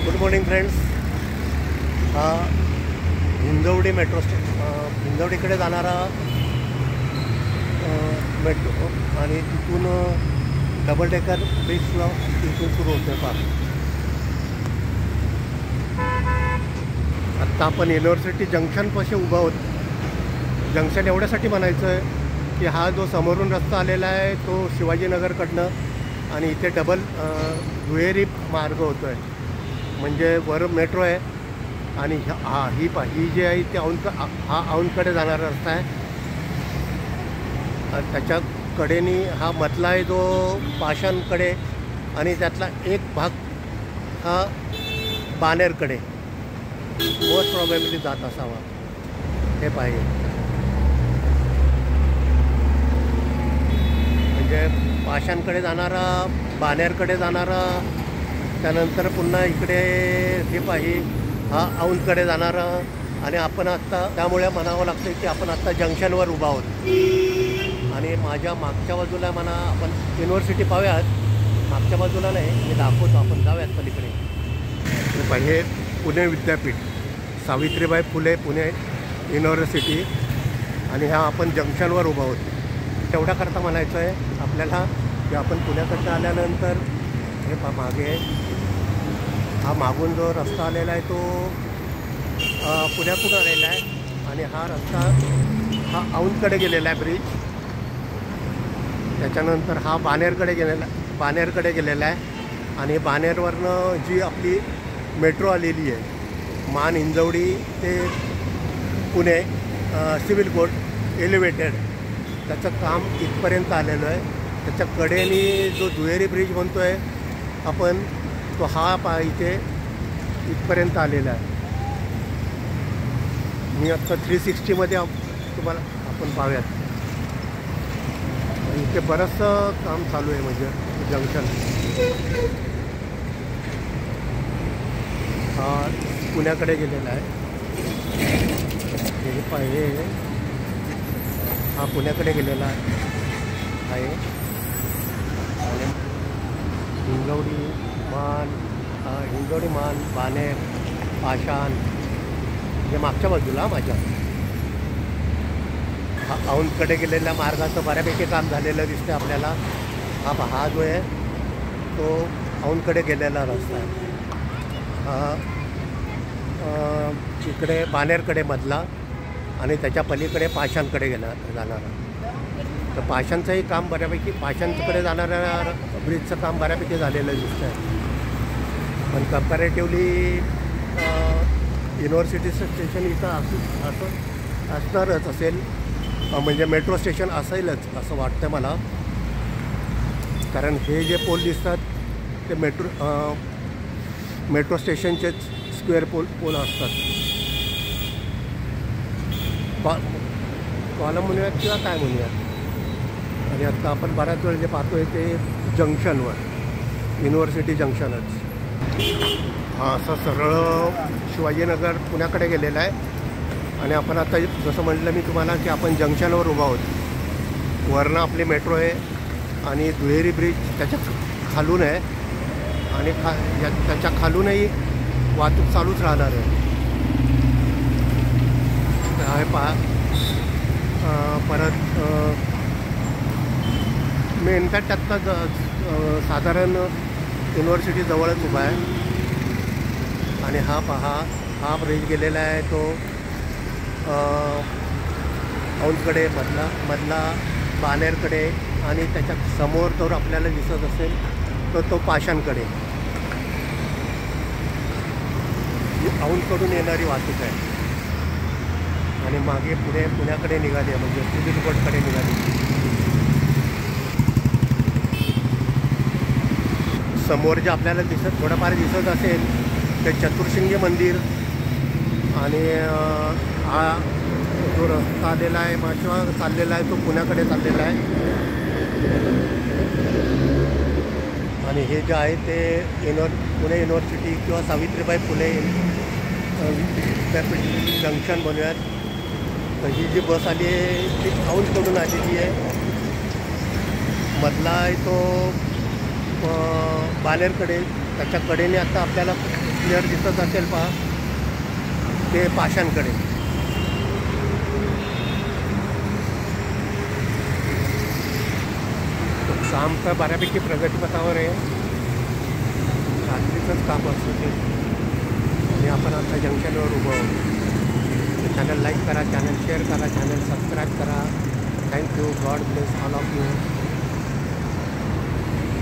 Good morning friends. हा Hinjawadi metro हिंजवडीकडे जाणारा metro आणि तिथून डबल डेकर ब्रिजला तिथून सुरू होतं. पहा, आत्ता आपण युनिव्हर्सिटी जंक्शनपाशी उभा आहोत. जंक्शन एवढ्यासाठी म्हणायचं आहे की हा जो समोरून रस्ता आलेला आहे तो शिवाजीनगरकडनं आणि इथे डबल दुहेरी मार्ग होतो आहे. म्हणजे वर मेट्रो आहे आणि ही जी आहे ती हा औंधकडे जाणारा रस्ता आहे. त्याच्या कडेनी हा मधला आहे जो पाषाणकडे आणि त्यातला एक भाग हा बाणेरकडे मोस्ट प्रॉबेबली जात असावा. हे पाहिजे म्हणजे पाषाणकडे जाणारा, बाणेरकडे जाणारा, त्यानंतर पुन्हा इकडे हे पाहिजे हा औंधकडे जाणारा. आणि आपण आत्ता त्यामुळे म्हणावं लागतं की आपण आत्ता जंक्शनवर उभा आहोत. आणि माझ्या मागच्या बाजूला म्हणा आपण युनिव्हर्सिटी पाहूयात. मागच्या बाजूला नाही, मी दाखवतो, आपण जाऊयात पलीकडे. हे पाहिजे पुणे विद्यापीठ, सावित्रीबाई फुले पुणे युनिव्हर्सिटी. आणि ह्या आपण जंक्शनवर उभा आहोत. तेवढ्याकरता म्हणायचं आहे आपल्याला की आपण पुण्याकडनं आल्यानंतर हे मागे हा मागून जो रस्ता आलेला आहे तो पुण्यातून आलेला आहे आणि हा रस्ता हा औंधकडे गेलेला आहे ब्रिज. त्याच्यानंतर हा बाणेरकडे गेलेला आहे आणि बाणेरवरनं जी आपली मेट्रो आलेली आहे मान हिंजवडी ते पुणे सिव्हिल कोर्ट एलिव्हेटेड, त्याचं काम इथपर्यंत आलेलं आहे. त्याच्या कडेने जो दुहेरी ब्रिज म्हणतो आहे आपण तो हा इथे इथपर्यंत आलेला आहे. मी आत्ता 360मध्ये तुम्हाला आपण पाहूयात. इथे बरंचसं काम चालू आहे म्हणजे जंक्शन. हा पुण्याकडे गेलेला आहे. हे पाहिजे हा पुण्याकडे गेलेला आहे. आणि हिंजवडी मान बाणेर पाषाण हे मागच्या बाजूला माझ्या हा औंधकडे गेलेल्या मार्गाचं बऱ्यापैकी काम झालेलं दिसतं आपल्याला. हा जो आहे तो औंधकडे गेलेला रस्ता आहे. हा इकडे बाणेरकडे मधला आणि त्याच्या पलीकडे पाषाणकडे जाणारा. तर पाषाणचंही काम बऱ्यापैकी, पाषाणकडे जाणाऱ्या ब्रिजचं काम बऱ्यापैकी झालेलं दिसतं आहे. पण कंपॅरेटिव्हली युनिव्हर्सिटी स्टेशन इथं असणारच असेल, म्हणजे मेट्रो स्टेशन असेलच असं वाटतं मला. कारण हे जे पोल दिसतात ते मेट्रो स्टेशनचेच स्क्वेअर पोल असतात. कॉलम म्हणूयात किंवा काय म्हणूयात. आणि आत्ता आपण बऱ्याच वेळ जे पाहतोय ते जंक्शनवर, युनिव्हर्सिटी जंक्शनच. हा असं सरळ शिवाजीनगर पुण्याकडे गेलेला आहे. आणि आपण आता जसं म्हटलं मी तुम्हाला की आपण जंक्शनवर उभा आहोत. वरनं आपली मेट्रो आहे आणि दुहेरी ब्रिज त्याच्या खालून आहे आणि त्याच्या खालूनही वाहतूक चालूच राहणार आहे. हे पहा. परत मी इनफॅक्ट आत्ता साधारण युनिव्हर्सिटी जवळच उभा आहे. आणि हा पहा हा ब्रिज गेलेला आहे तो औंधकडे मधला बाणेरकडे आणि त्याच्या समोर तर आपल्याला दिसत असेल तर तो पाषाणकडे. ही औंधकडून येणारी वाहतूक आहे आणि मागे पुढे पुण्याकडे निघाली आहे, म्हणजे सिव्हिल कोर्टकडे निघाली. समोर जे आपल्याला थोडंफार दिसत असेल ते चतुर्शिंगी मंदिर आणि हा जो रस्ता आलेला आहे मागच्या चाललेला आहे तो पुण्याकडे चाललेला आहे. आणि हे जे आहे ते पुणे युनिव्हर्सिटी किंवा सावित्रीबाई फुले विद्यापीठ जंक्शन बनवूयात. तर ही जी बस आली आहे ती औंधकडून आलेली आहे. मधला आहे तो बाणेरकडे, त्याच्या कडेने आता आपल्याला क्लिअर दिसत असेल पहा, ते पाषाणकडे. काम तर बऱ्यापैकी प्रगतीपथावर आहे. रात्रीचंच काम असतं ते. आणि आपण आता जंक्शनवर उभं आहोत. चॅनल लाईक करा, चॅनल शेअर करा, चॅनल सबस्क्राईब करा. Thank you. God bless all of you.